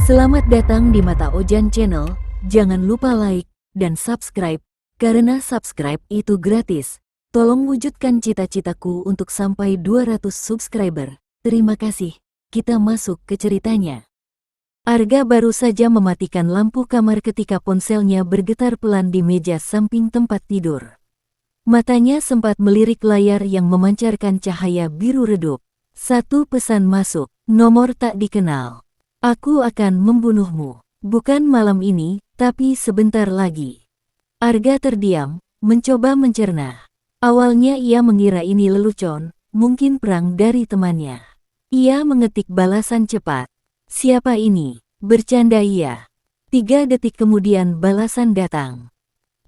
Selamat datang di Mata Ojan Channel, jangan lupa like dan subscribe, karena subscribe itu gratis. Tolong wujudkan cita-citaku untuk sampai 200 subscriber. Terima kasih, kita masuk ke ceritanya. Arga baru saja mematikan lampu kamar ketika ponselnya bergetar pelan di meja samping tempat tidur. Matanya sempat melirik layar yang memancarkan cahaya biru redup. Satu pesan masuk, nomor tak dikenal. Aku akan membunuhmu. Bukan malam ini, tapi sebentar lagi. Arga terdiam, mencoba mencerna. Awalnya ia mengira ini lelucon, mungkin perang dari temannya. Ia mengetik balasan cepat. Siapa ini? Bercanda ia. 3 detik kemudian balasan datang.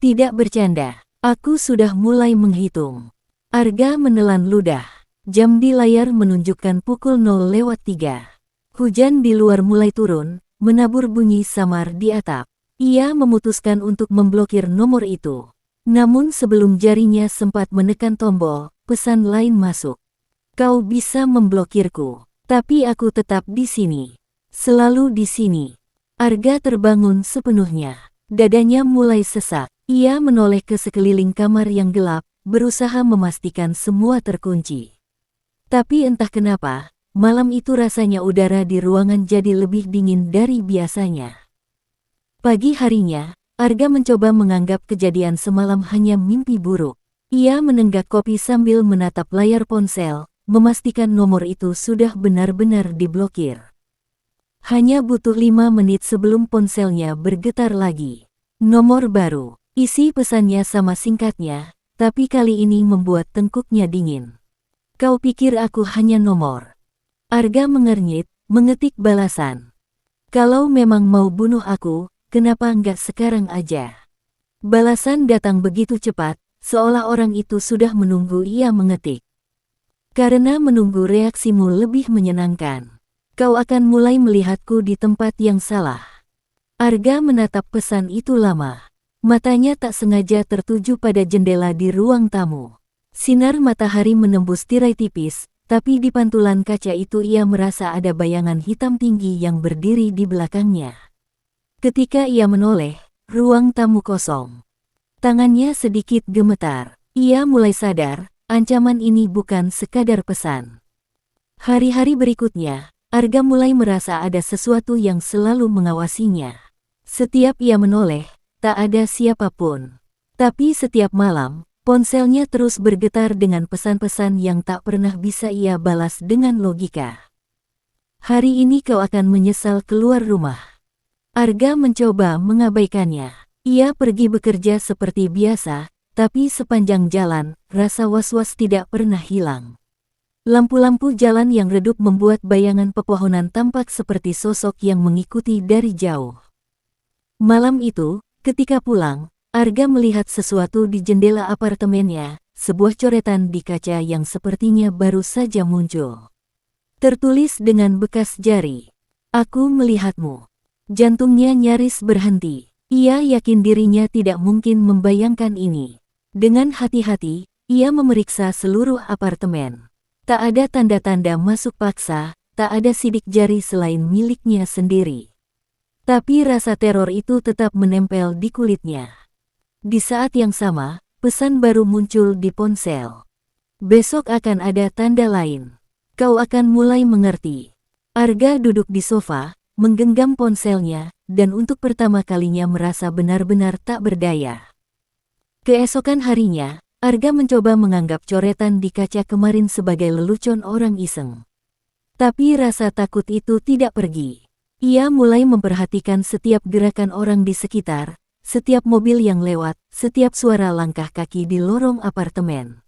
Tidak bercanda, aku sudah mulai menghitung. Arga menelan ludah. Jam di layar menunjukkan pukul 0:03. Hujan di luar mulai turun, menabur bunyi samar di atap. Ia memutuskan untuk memblokir nomor itu. Namun sebelum jarinya sempat menekan tombol, pesan lain masuk. Kau bisa memblokirku, tapi aku tetap di sini. Selalu di sini. Arga terbangun sepenuhnya. Dadanya mulai sesak. Ia menoleh ke sekeliling kamar yang gelap, berusaha memastikan semua terkunci. Tapi entah kenapa, malam itu rasanya udara di ruangan jadi lebih dingin dari biasanya. Pagi harinya, Arga mencoba menganggap kejadian semalam hanya mimpi buruk. Ia menenggak kopi sambil menatap layar ponsel, memastikan nomor itu sudah benar-benar diblokir. Hanya butuh 5 menit sebelum ponselnya bergetar lagi. Nomor baru, isi pesannya sama singkatnya, tapi kali ini membuat tengkuknya dingin. Kau pikir aku hanya nomor? Arga mengernyit, mengetik balasan. Kalau memang mau bunuh aku, kenapa enggak sekarang aja? Balasan datang begitu cepat, seolah orang itu sudah menunggu ia mengetik. Karena menunggu reaksimu lebih menyenangkan. Kau akan mulai melihatku di tempat yang salah. Arga menatap pesan itu lama. Matanya tak sengaja tertuju pada jendela di ruang tamu. Sinar matahari menembus tirai tipis, tapi di pantulan kaca itu ia merasa ada bayangan hitam tinggi yang berdiri di belakangnya. Ketika ia menoleh, ruang tamu kosong. Tangannya sedikit gemetar. Ia mulai sadar, ancaman ini bukan sekadar pesan. Hari-hari berikutnya, Arga mulai merasa ada sesuatu yang selalu mengawasinya. Setiap ia menoleh, tak ada siapapun. Tapi setiap malam, ponselnya terus bergetar dengan pesan-pesan yang tak pernah bisa ia balas dengan logika. Hari ini kau akan menyesal keluar rumah. Arga mencoba mengabaikannya. Ia pergi bekerja seperti biasa, tapi sepanjang jalan, rasa was-was tidak pernah hilang. Lampu-lampu jalan yang redup membuat bayangan pepohonan tampak seperti sosok yang mengikuti dari jauh. Malam itu, ketika pulang, Arga melihat sesuatu di jendela apartemennya, sebuah coretan di kaca yang sepertinya baru saja muncul. Tertulis dengan bekas jari, "Aku melihatmu." Jantungnya nyaris berhenti. Ia yakin dirinya tidak mungkin membayangkan ini. Dengan hati-hati, ia memeriksa seluruh apartemen. Tak ada tanda-tanda masuk paksa, tak ada sidik jari selain miliknya sendiri. Tapi rasa teror itu tetap menempel di kulitnya. Di saat yang sama, pesan baru muncul di ponsel. Besok akan ada tanda lain. Kau akan mulai mengerti. Arga duduk di sofa, menggenggam ponselnya, dan untuk pertama kalinya merasa benar-benar tak berdaya. Keesokan harinya, Arga mencoba menganggap coretan di kaca kemarin sebagai lelucon orang iseng. Tapi rasa takut itu tidak pergi. Ia mulai memperhatikan setiap gerakan orang di sekitar, setiap mobil yang lewat, setiap suara langkah kaki di lorong apartemen.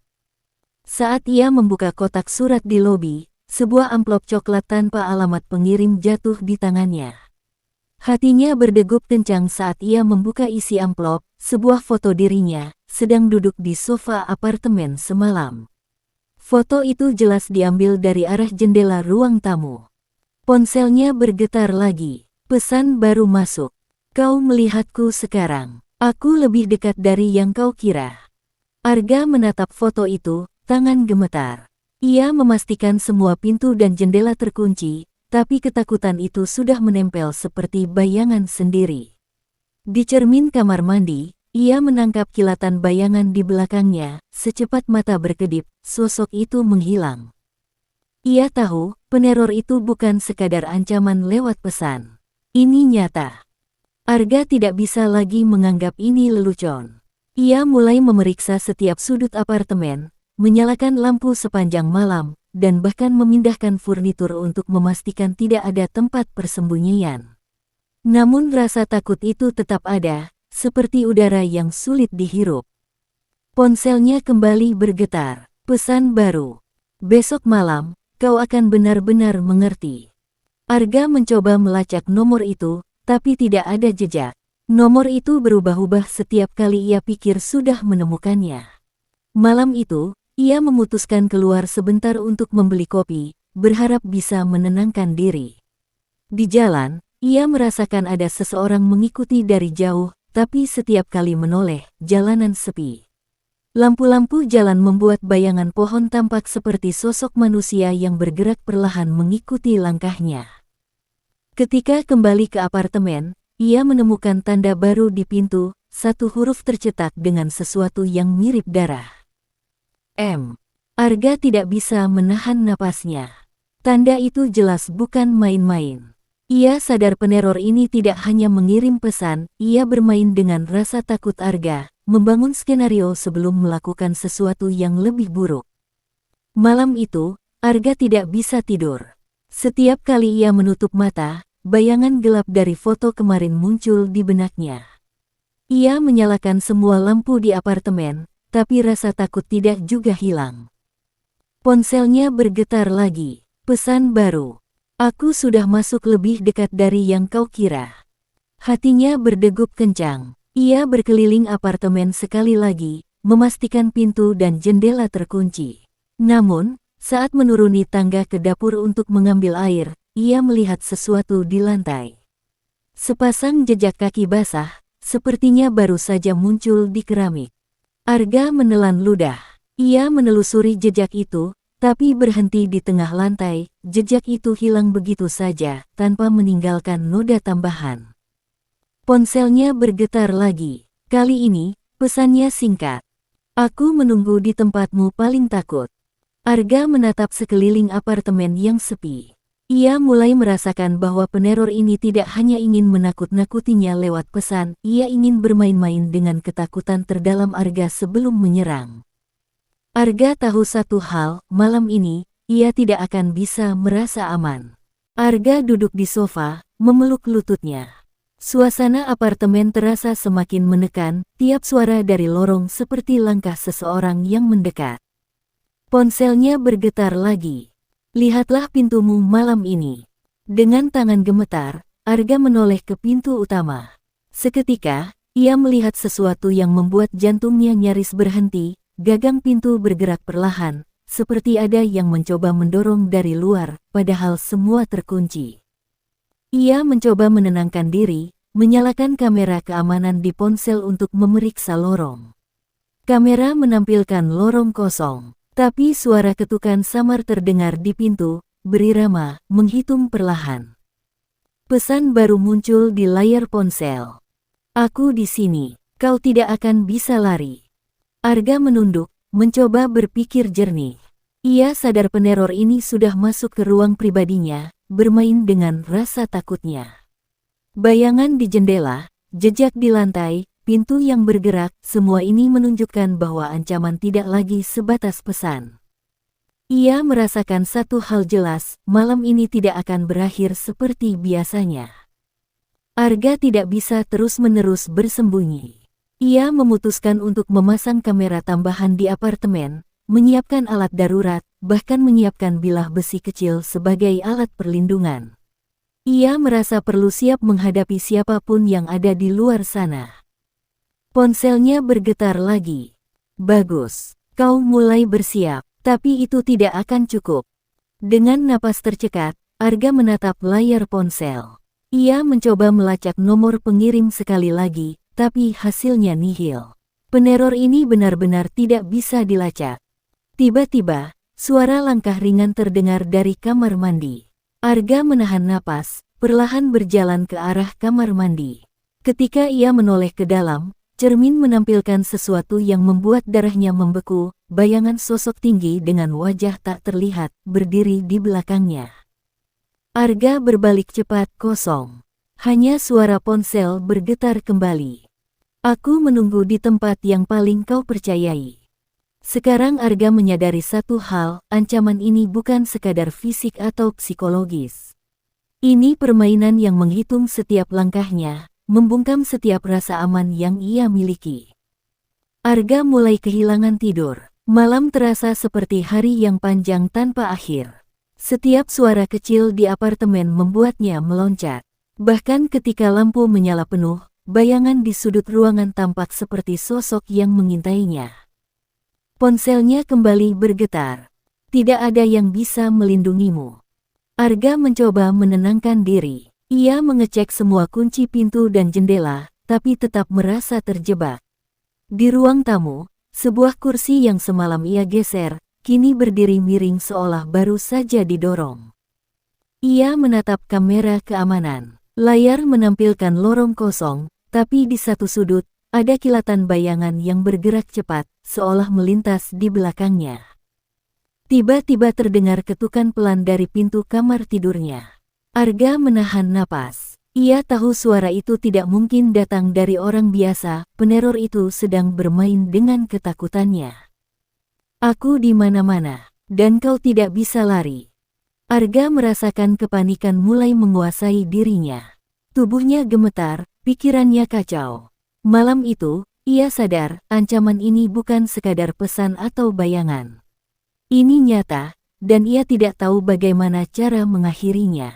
Saat ia membuka kotak surat di lobi, sebuah amplop coklat tanpa alamat pengirim jatuh di tangannya. Hatinya berdegup kencang saat ia membuka isi amplop, sebuah foto dirinya, sedang duduk di sofa apartemen semalam. Foto itu jelas diambil dari arah jendela ruang tamu. Ponselnya bergetar lagi. Pesan baru masuk. Kau melihatku sekarang. Aku lebih dekat dari yang kau kira. Arga menatap foto itu, tangan gemetar. Ia memastikan semua pintu dan jendela terkunci, tapi ketakutan itu sudah menempel seperti bayangan sendiri. Di cermin kamar mandi, ia menangkap kilatan bayangan di belakangnya. Secepat mata berkedip, sosok itu menghilang. Ia tahu, peneror itu bukan sekadar ancaman lewat pesan. Ini nyata. Arga tidak bisa lagi menganggap ini lelucon. Ia mulai memeriksa setiap sudut apartemen, menyalakan lampu sepanjang malam, dan bahkan memindahkan furnitur untuk memastikan tidak ada tempat persembunyian. Namun rasa takut itu tetap ada, seperti udara yang sulit dihirup. Ponselnya kembali bergetar. Pesan baru. Besok malam, kau akan benar-benar mengerti. Arga mencoba melacak nomor itu, tapi tidak ada jejak. Nomor itu berubah-ubah setiap kali ia pikir sudah menemukannya. Malam itu, ia memutuskan keluar sebentar untuk membeli kopi, berharap bisa menenangkan diri. Di jalan, ia merasakan ada seseorang mengikuti dari jauh, tapi setiap kali menoleh, jalanan sepi. Lampu-lampu jalan membuat bayangan pohon tampak seperti sosok manusia yang bergerak perlahan mengikuti langkahnya. Ketika kembali ke apartemen, ia menemukan tanda baru di pintu, satu huruf tercetak dengan sesuatu yang mirip darah. M. Arga tidak bisa menahan napasnya. Tanda itu jelas bukan main-main. Ia sadar peneror ini tidak hanya mengirim pesan, ia bermain dengan rasa takut Arga, membangun skenario sebelum melakukan sesuatu yang lebih buruk. Malam itu, Arga tidak bisa tidur. Setiap kali ia menutup mata, bayangan gelap dari foto kemarin muncul di benaknya. Ia menyalakan semua lampu di apartemen, tapi rasa takut tidak juga hilang. Ponselnya bergetar lagi. Pesan baru. Aku sudah masuk lebih dekat dari yang kau kira. Hatinya berdegup kencang. Ia berkeliling apartemen sekali lagi, memastikan pintu dan jendela terkunci. Namun, saat menuruni tangga ke dapur untuk mengambil air, ia melihat sesuatu di lantai. Sepasang jejak kaki basah, sepertinya baru saja muncul di keramik. Arga menelan ludah. Ia menelusuri jejak itu, tapi berhenti di tengah lantai. Jejak itu hilang begitu saja, tanpa meninggalkan noda tambahan. Ponselnya bergetar lagi. Kali ini, pesannya singkat. Aku menunggu di tempatmu paling takut. Arga menatap sekeliling apartemen yang sepi. Ia mulai merasakan bahwa peneror ini tidak hanya ingin menakut-nakutinya lewat pesan, ia ingin bermain-main dengan ketakutan terdalam Arga sebelum menyerang. Arga tahu satu hal, malam ini, ia tidak akan bisa merasa aman. Arga duduk di sofa, memeluk lututnya. Suasana apartemen terasa semakin menekan, tiap suara dari lorong seperti langkah seseorang yang mendekat. Ponselnya bergetar lagi. Lihatlah pintumu malam ini. Dengan tangan gemetar, Arga menoleh ke pintu utama. Seketika, ia melihat sesuatu yang membuat jantungnya nyaris berhenti. Gagang pintu bergerak perlahan, seperti ada yang mencoba mendorong dari luar, padahal semua terkunci. Ia mencoba menenangkan diri, menyalakan kamera keamanan di ponsel untuk memeriksa lorong. Kamera menampilkan lorong kosong. Tapi suara ketukan samar terdengar di pintu, berirama, menghitung perlahan. Pesan baru muncul di layar ponsel. Aku di sini, kau tidak akan bisa lari. Arga menunduk, mencoba berpikir jernih. Ia sadar peneror ini sudah masuk ke ruang pribadinya, bermain dengan rasa takutnya. Bayangan di jendela, jejak di lantai, pintu yang bergerak, semua ini menunjukkan bahwa ancaman tidak lagi sebatas pesan. Ia merasakan satu hal jelas, malam ini tidak akan berakhir seperti biasanya. Arga tidak bisa terus-menerus bersembunyi. Ia memutuskan untuk memasang kamera tambahan di apartemen, menyiapkan alat darurat, bahkan menyiapkan bilah besi kecil sebagai alat perlindungan. Ia merasa perlu siap menghadapi siapapun yang ada di luar sana. Ponselnya bergetar lagi. Bagus, kau mulai bersiap, tapi itu tidak akan cukup. Dengan napas tercekat, Arga menatap layar ponsel. Ia mencoba melacak nomor pengirim sekali lagi, tapi hasilnya nihil. Peneror ini benar-benar tidak bisa dilacak. Tiba-tiba, suara langkah ringan terdengar dari kamar mandi. Arga menahan napas, perlahan berjalan ke arah kamar mandi. Ketika ia menoleh ke dalam, cermin menampilkan sesuatu yang membuat darahnya membeku. Bayangan sosok tinggi dengan wajah tak terlihat berdiri di belakangnya. Arga berbalik cepat, kosong. Hanya suara ponsel bergetar kembali. Aku menunggu di tempat yang paling kau percayai. Sekarang Arga menyadari satu hal, ancaman ini bukan sekadar fisik atau psikologis. Ini permainan yang menghitung setiap langkahnya, membungkam setiap rasa aman yang ia miliki. Arga mulai kehilangan tidur. Malam terasa seperti hari yang panjang tanpa akhir. Setiap suara kecil di apartemen membuatnya meloncat. Bahkan ketika lampu menyala penuh, bayangan di sudut ruangan tampak seperti sosok yang mengintainya. Ponselnya kembali bergetar. Tidak ada yang bisa melindungimu. Arga mencoba menenangkan diri. Ia mengecek semua kunci pintu dan jendela, tapi tetap merasa terjebak. Di ruang tamu, sebuah kursi yang semalam ia geser, kini berdiri miring seolah baru saja didorong. Ia menatap kamera keamanan. Layar menampilkan lorong kosong, tapi di satu sudut, ada kilatan bayangan yang bergerak cepat, seolah melintas di belakangnya. Tiba-tiba terdengar ketukan pelan dari pintu kamar tidurnya. Arga menahan napas. Ia tahu suara itu tidak mungkin datang dari orang biasa, peneror itu sedang bermain dengan ketakutannya. Aku di mana-mana, dan kau tidak bisa lari. Arga merasakan kepanikan mulai menguasai dirinya. Tubuhnya gemetar, pikirannya kacau. Malam itu, ia sadar, ancaman ini bukan sekadar pesan atau bayangan. Ini nyata, dan ia tidak tahu bagaimana cara mengakhirinya.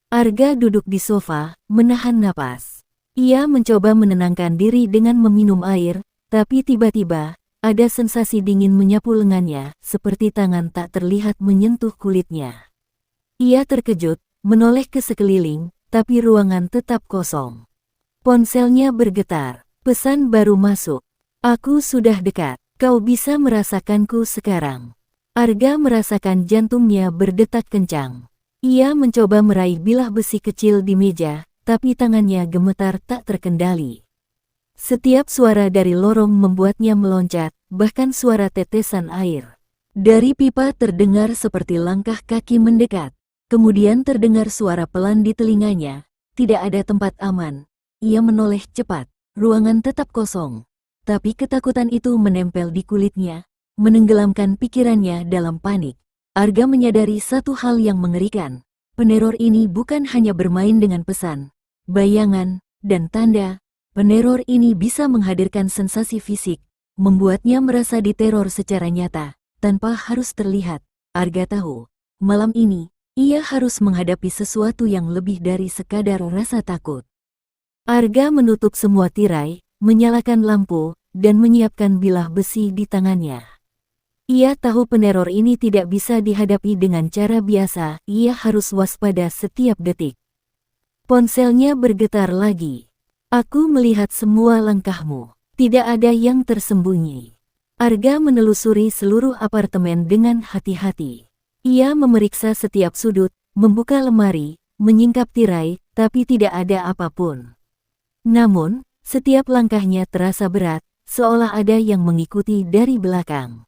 Arga duduk di sofa, menahan napas. Ia mencoba menenangkan diri dengan meminum air, tapi tiba-tiba, ada sensasi dingin menyapu lengannya, seperti tangan tak terlihat menyentuh kulitnya. Ia terkejut, menoleh ke sekeliling, tapi ruangan tetap kosong. Ponselnya bergetar. Pesan baru masuk. Aku sudah dekat. Kau bisa merasakanku sekarang. Arga merasakan jantungnya berdetak kencang. Ia mencoba meraih bilah besi kecil di meja, tapi tangannya gemetar tak terkendali. Setiap suara dari lorong membuatnya meloncat, bahkan suara tetesan air dari pipa terdengar seperti langkah kaki mendekat. Kemudian terdengar suara pelan di telinganya. Tidak ada tempat aman. Ia menoleh cepat. Ruangan tetap kosong. Tapi ketakutan itu menempel di kulitnya, menenggelamkan pikirannya dalam panik. Arga menyadari satu hal yang mengerikan. Peneror ini bukan hanya bermain dengan pesan, bayangan, dan tanda. Peneror ini bisa menghadirkan sensasi fisik, membuatnya merasa diteror secara nyata, tanpa harus terlihat. Arga tahu, malam ini, ia harus menghadapi sesuatu yang lebih dari sekadar rasa takut. Arga menutup semua tirai, menyalakan lampu, dan menyiapkan bilah besi di tangannya. Ia tahu peneror ini tidak bisa dihadapi dengan cara biasa, ia harus waspada setiap detik. Ponselnya bergetar lagi. Aku melihat semua langkahmu. Tidak ada yang tersembunyi. Arga menelusuri seluruh apartemen dengan hati-hati. Ia memeriksa setiap sudut, membuka lemari, menyingkap tirai, tapi tidak ada apapun. Namun, setiap langkahnya terasa berat, seolah ada yang mengikuti dari belakang.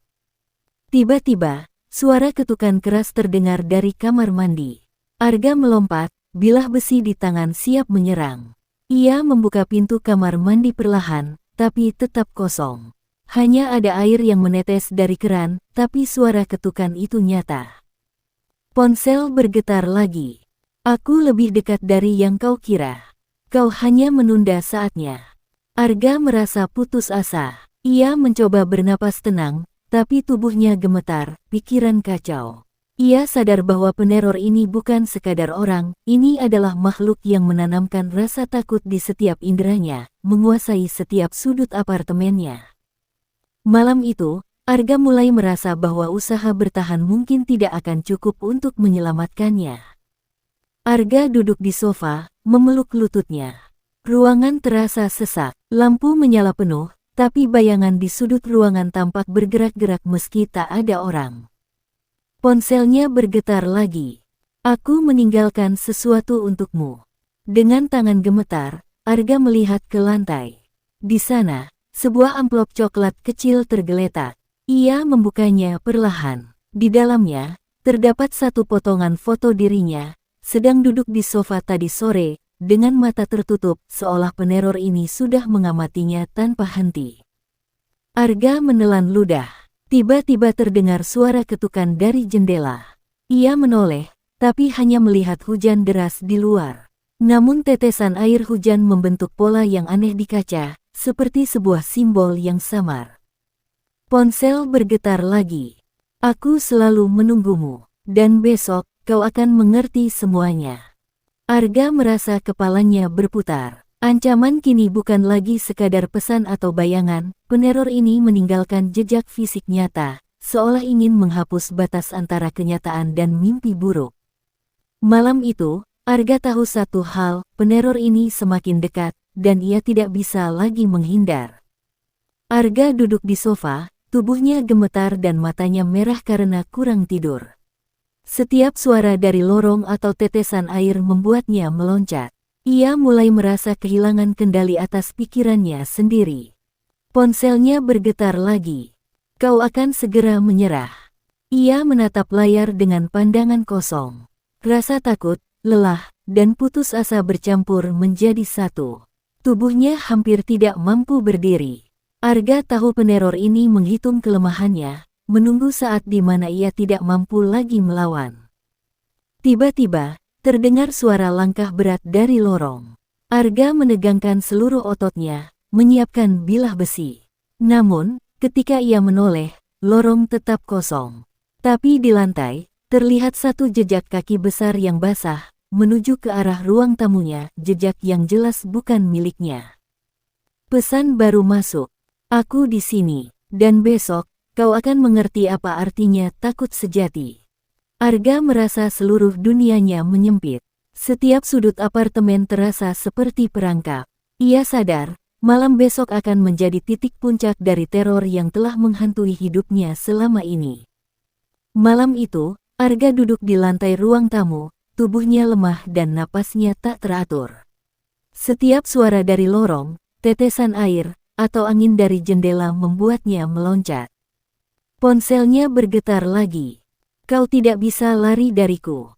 Tiba-tiba, suara ketukan keras terdengar dari kamar mandi. Arga melompat, bilah besi di tangan siap menyerang. Ia membuka pintu kamar mandi perlahan, tapi tetap kosong. Hanya ada air yang menetes dari keran, tapi suara ketukan itu nyata. Ponsel bergetar lagi. Aku lebih dekat dari yang kau kira. Kau hanya menunda saatnya. Arga merasa putus asa. Ia mencoba bernapas tenang, tapi tubuhnya gemetar, pikiran kacau. Ia sadar bahwa peneror ini bukan sekadar orang, ini adalah makhluk yang menanamkan rasa takut di setiap inderanya, menguasai setiap sudut apartemennya. Malam itu, Arga mulai merasa bahwa usaha bertahan mungkin tidak akan cukup untuk menyelamatkannya. Arga duduk di sofa, memeluk lututnya. Ruangan terasa sesak, lampu menyala penuh, tapi bayangan di sudut ruangan tampak bergerak-gerak meski tak ada orang. Ponselnya bergetar lagi. Aku meninggalkan sesuatu untukmu. Dengan tangan gemetar, Arga melihat ke lantai. Di sana, sebuah amplop coklat kecil tergeletak. Ia membukanya perlahan. Di dalamnya, terdapat satu potongan foto dirinya, sedang duduk di sofa tadi sore, dengan mata tertutup, seolah peneror ini sudah mengamatinya tanpa henti. Arga menelan ludah. Tiba-tiba terdengar suara ketukan dari jendela. Ia menoleh, tapi hanya melihat hujan deras di luar. Namun tetesan air hujan membentuk pola yang aneh di kaca, seperti sebuah simbol yang samar. Ponsel bergetar lagi. Aku selalu menunggumu, dan besok kau akan mengerti semuanya. Arga merasa kepalanya berputar. Ancaman kini bukan lagi sekadar pesan atau bayangan, peneror ini meninggalkan jejak fisik nyata, seolah ingin menghapus batas antara kenyataan dan mimpi buruk. Malam itu, Arga tahu satu hal, peneror ini semakin dekat, dan ia tidak bisa lagi menghindar. Arga duduk di sofa, tubuhnya gemetar dan matanya merah karena kurang tidur. Setiap suara dari lorong atau tetesan air membuatnya meloncat. Ia mulai merasa kehilangan kendali atas pikirannya sendiri. Ponselnya bergetar lagi. Kau akan segera menyerah. Ia menatap layar dengan pandangan kosong. Rasa takut, lelah, dan putus asa bercampur menjadi satu. Tubuhnya hampir tidak mampu berdiri. Arga tahu peneror ini menghitung kelemahannya, menunggu saat di mana ia tidak mampu lagi melawan. Tiba-tiba, terdengar suara langkah berat dari lorong. Arga menegangkan seluruh ototnya, menyiapkan bilah besi. Namun, ketika ia menoleh, lorong tetap kosong. Tapi di lantai, terlihat satu jejak kaki besar yang basah, menuju ke arah ruang tamunya, jejak yang jelas bukan miliknya. Pesan baru masuk. Aku di sini, dan besok, kau akan mengerti apa artinya takut sejati. Arga merasa seluruh dunianya menyempit. Setiap sudut apartemen terasa seperti perangkap. Ia sadar, malam besok akan menjadi titik puncak dari teror yang telah menghantui hidupnya selama ini. Malam itu, Arga duduk di lantai ruang tamu, tubuhnya lemah dan napasnya tak teratur. Setiap suara dari lorong, tetesan air, atau angin dari jendela membuatnya meloncat. Ponselnya bergetar lagi. Kau tidak bisa lari dariku.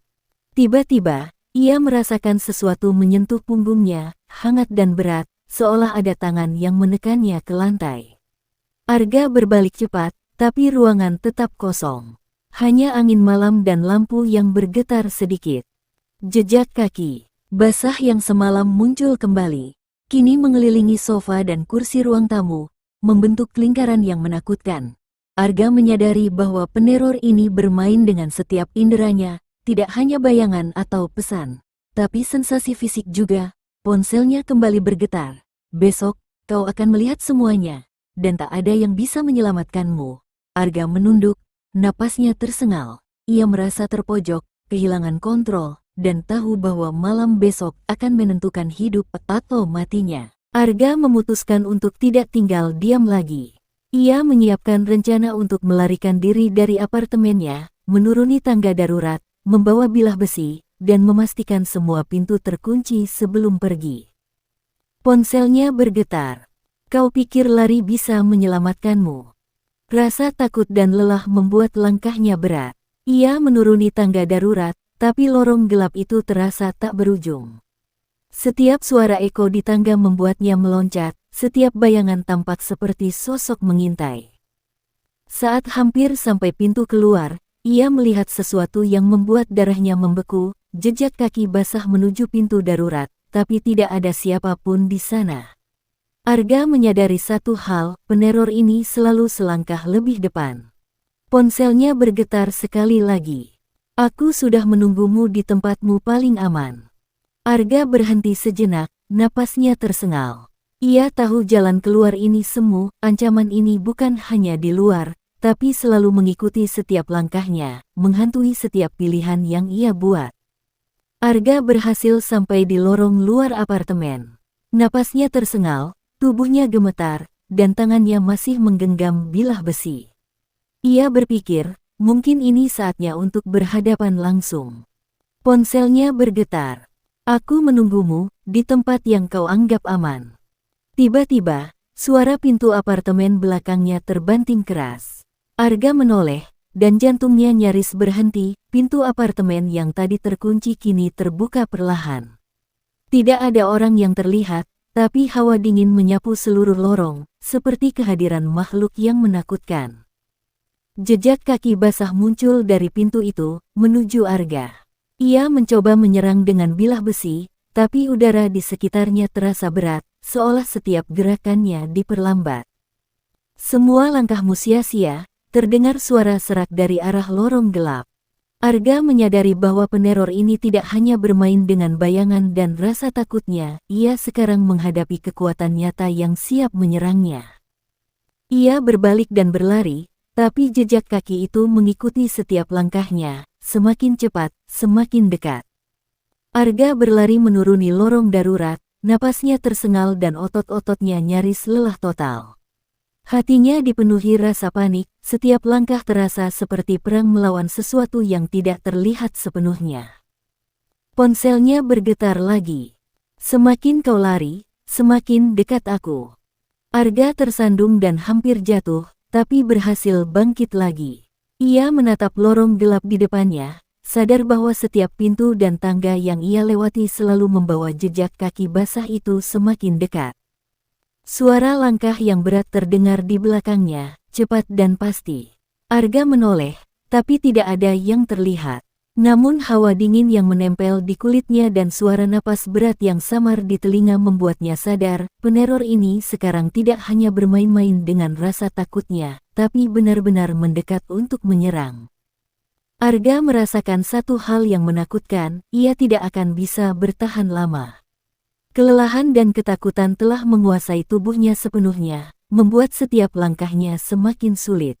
Tiba-tiba, ia merasakan sesuatu menyentuh punggungnya, hangat dan berat, seolah ada tangan yang menekannya ke lantai. Arga berbalik cepat, tapi ruangan tetap kosong. Hanya angin malam dan lampu yang bergetar sedikit. Jejak kaki basah yang semalam muncul kembali, kini mengelilingi sofa dan kursi ruang tamu, membentuk lingkaran yang menakutkan. Arga menyadari bahwa peneror ini bermain dengan setiap inderanya, tidak hanya bayangan atau pesan, tapi sensasi fisik juga. Ponselnya kembali bergetar. Besok, kau akan melihat semuanya, dan tak ada yang bisa menyelamatkanmu. Arga menunduk, napasnya tersengal. Ia merasa terpojok, kehilangan kontrol, dan tahu bahwa malam besok akan menentukan hidup atau matinya. Arga memutuskan untuk tidak tinggal diam lagi. Ia menyiapkan rencana untuk melarikan diri dari apartemennya, menuruni tangga darurat, membawa bilah besi, dan memastikan semua pintu terkunci sebelum pergi. Ponselnya bergetar. Kau pikir lari bisa menyelamatkanmu? Rasa takut dan lelah membuat langkahnya berat. Ia menuruni tangga darurat, tapi lorong gelap itu terasa tak berujung. Setiap suara eko di tangga membuatnya meloncat. Setiap bayangan tampak seperti sosok mengintai. Saat hampir sampai pintu keluar, ia melihat sesuatu yang membuat darahnya membeku, jejak kaki basah menuju pintu darurat, tapi tidak ada siapapun di sana. Arga menyadari satu hal, peneror ini selalu selangkah lebih depan. Ponselnya bergetar sekali lagi. Aku sudah menunggumu di tempatmu paling aman. Arga berhenti sejenak, napasnya tersengal. Ia tahu jalan keluar ini semu, ancaman ini bukan hanya di luar, tapi selalu mengikuti setiap langkahnya, menghantui setiap pilihan yang ia buat. Arga berhasil sampai di lorong luar apartemen. Napasnya tersengal, tubuhnya gemetar, dan tangannya masih menggenggam bilah besi. Ia berpikir, mungkin ini saatnya untuk berhadapan langsung. Ponselnya bergetar. Aku menunggumu di tempat yang kau anggap aman. Tiba-tiba, suara pintu apartemen belakangnya terbanting keras. Arga menoleh, dan jantungnya nyaris berhenti. Pintu apartemen yang tadi terkunci kini terbuka perlahan. Tidak ada orang yang terlihat, tapi hawa dingin menyapu seluruh lorong, seperti kehadiran makhluk yang menakutkan. Jejak kaki basah muncul dari pintu itu, menuju Arga. Ia mencoba menyerang dengan bilah besi, tapi udara di sekitarnya terasa berat, seolah setiap gerakannya diperlambat. Semua langkahmu sia-sia, terdengar suara serak dari arah lorong gelap. Arga menyadari bahwa peneror ini tidak hanya bermain dengan bayangan dan rasa takutnya, ia sekarang menghadapi kekuatan nyata yang siap menyerangnya. Ia berbalik dan berlari, tapi jejak kaki itu mengikuti setiap langkahnya, semakin cepat, semakin dekat. Arga berlari menuruni lorong darurat, napasnya tersengal dan otot-ototnya nyaris lelah total. Hatinya dipenuhi rasa panik, setiap langkah terasa seperti perang melawan sesuatu yang tidak terlihat sepenuhnya. Ponselnya bergetar lagi. Semakin kau lari, semakin dekat aku. Arga tersandung dan hampir jatuh, tapi berhasil bangkit lagi. Ia menatap lorong gelap di depannya, sadar bahwa setiap pintu dan tangga yang ia lewati selalu membawa jejak kaki basah itu semakin dekat. Suara langkah yang berat terdengar di belakangnya, cepat dan pasti. Arga menoleh, tapi tidak ada yang terlihat. Namun hawa dingin yang menempel di kulitnya dan suara napas berat yang samar di telinga membuatnya sadar, peneror ini sekarang tidak hanya bermain-main dengan rasa takutnya, tapi benar-benar mendekat untuk menyerang. Arga merasakan satu hal yang menakutkan, ia tidak akan bisa bertahan lama. Kelelahan dan ketakutan telah menguasai tubuhnya sepenuhnya, membuat setiap langkahnya semakin sulit.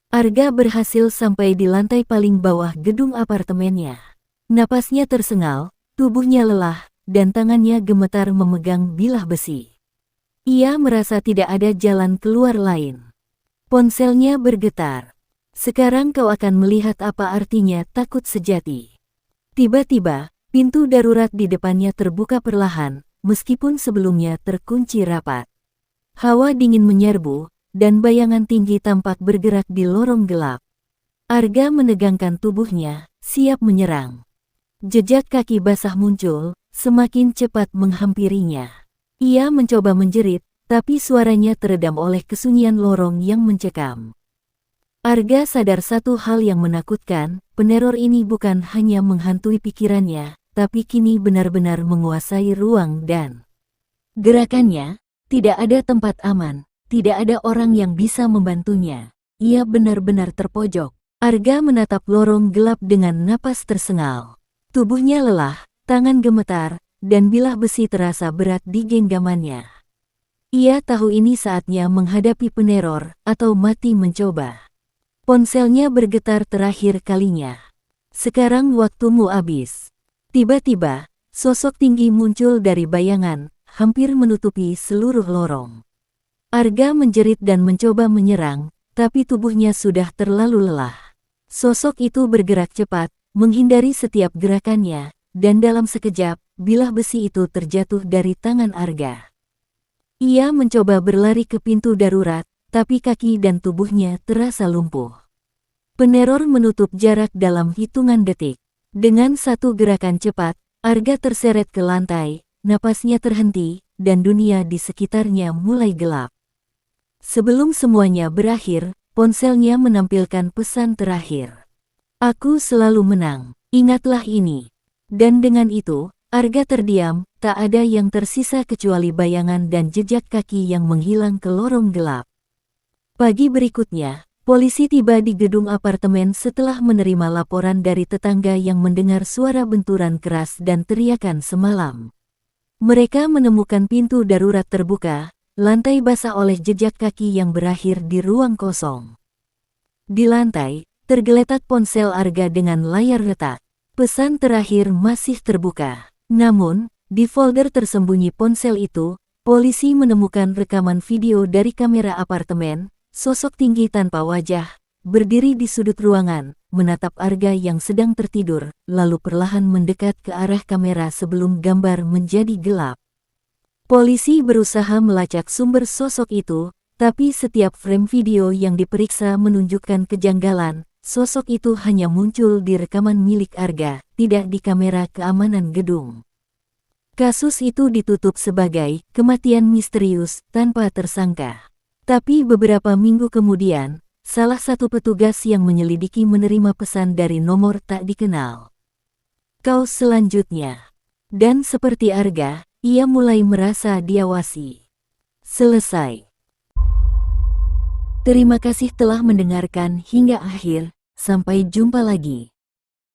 Arga berhasil sampai di lantai paling bawah gedung apartemennya. Napasnya tersengal, tubuhnya lelah, dan tangannya gemetar memegang bilah besi. Ia merasa tidak ada jalan keluar lain. Ponselnya bergetar. Sekarang kau akan melihat apa artinya takut sejati. Tiba-tiba, pintu darurat di depannya terbuka perlahan, meskipun sebelumnya terkunci rapat. Hawa dingin menyerbu, dan bayangan tinggi tampak bergerak di lorong gelap. Arga menegangkan tubuhnya, siap menyerang. Jejak kaki basah muncul, semakin cepat menghampirinya. Ia mencoba menjerit, tapi suaranya teredam oleh kesunyian lorong yang mencekam. Arga sadar satu hal yang menakutkan, peneror ini bukan hanya menghantui pikirannya, tapi kini benar-benar menguasai ruang dan gerakannya. Tidak ada tempat aman. Tidak ada orang yang bisa membantunya. Ia benar-benar terpojok. Arga menatap lorong gelap dengan napas tersengal. Tubuhnya lelah, tangan gemetar, dan bilah besi terasa berat di genggamannya. Ia tahu ini saatnya menghadapi peneror, atau mati mencoba. Ponselnya bergetar terakhir kalinya. Sekarang waktumu habis. Tiba-tiba, sosok tinggi muncul dari bayangan, hampir menutupi seluruh lorong. Arga menjerit dan mencoba menyerang, tapi tubuhnya sudah terlalu lelah. Sosok itu bergerak cepat, menghindari setiap gerakannya, dan dalam sekejap, bilah besi itu terjatuh dari tangan Arga. Ia mencoba berlari ke pintu darurat, tapi kaki dan tubuhnya terasa lumpuh. Peneror menutup jarak dalam hitungan detik. Dengan satu gerakan cepat, Arga terseret ke lantai, napasnya terhenti, dan dunia di sekitarnya mulai gelap. Sebelum semuanya berakhir, ponselnya menampilkan pesan terakhir. Aku selalu menang, ingatlah ini. Dan dengan itu, Arga terdiam, tak ada yang tersisa kecuali bayangan dan jejak kaki yang menghilang ke lorong gelap. Pagi berikutnya, polisi tiba di gedung apartemen setelah menerima laporan dari tetangga yang mendengar suara benturan keras dan teriakan semalam. Mereka menemukan pintu darurat terbuka, lantai basah oleh jejak kaki yang berakhir di ruang kosong. Di lantai, tergeletak ponsel Arga dengan layar retak. Pesan terakhir masih terbuka. Namun, di folder tersembunyi ponsel itu, polisi menemukan rekaman video dari kamera apartemen, sosok tinggi tanpa wajah, berdiri di sudut ruangan, menatap Arga yang sedang tertidur, lalu perlahan mendekat ke arah kamera sebelum gambar menjadi gelap. Polisi berusaha melacak sumber sosok itu, tapi setiap frame video yang diperiksa menunjukkan kejanggalan. Sosok itu hanya muncul di rekaman milik Arga, tidak di kamera keamanan gedung. Kasus itu ditutup sebagai kematian misterius tanpa tersangka. Tapi beberapa minggu kemudian, salah satu petugas yang menyelidiki menerima pesan dari nomor tak dikenal. Kaus selanjutnya. Dan seperti Arga, ia mulai merasa diawasi. Selesai. Terima kasih telah mendengarkan hingga akhir. Sampai jumpa lagi.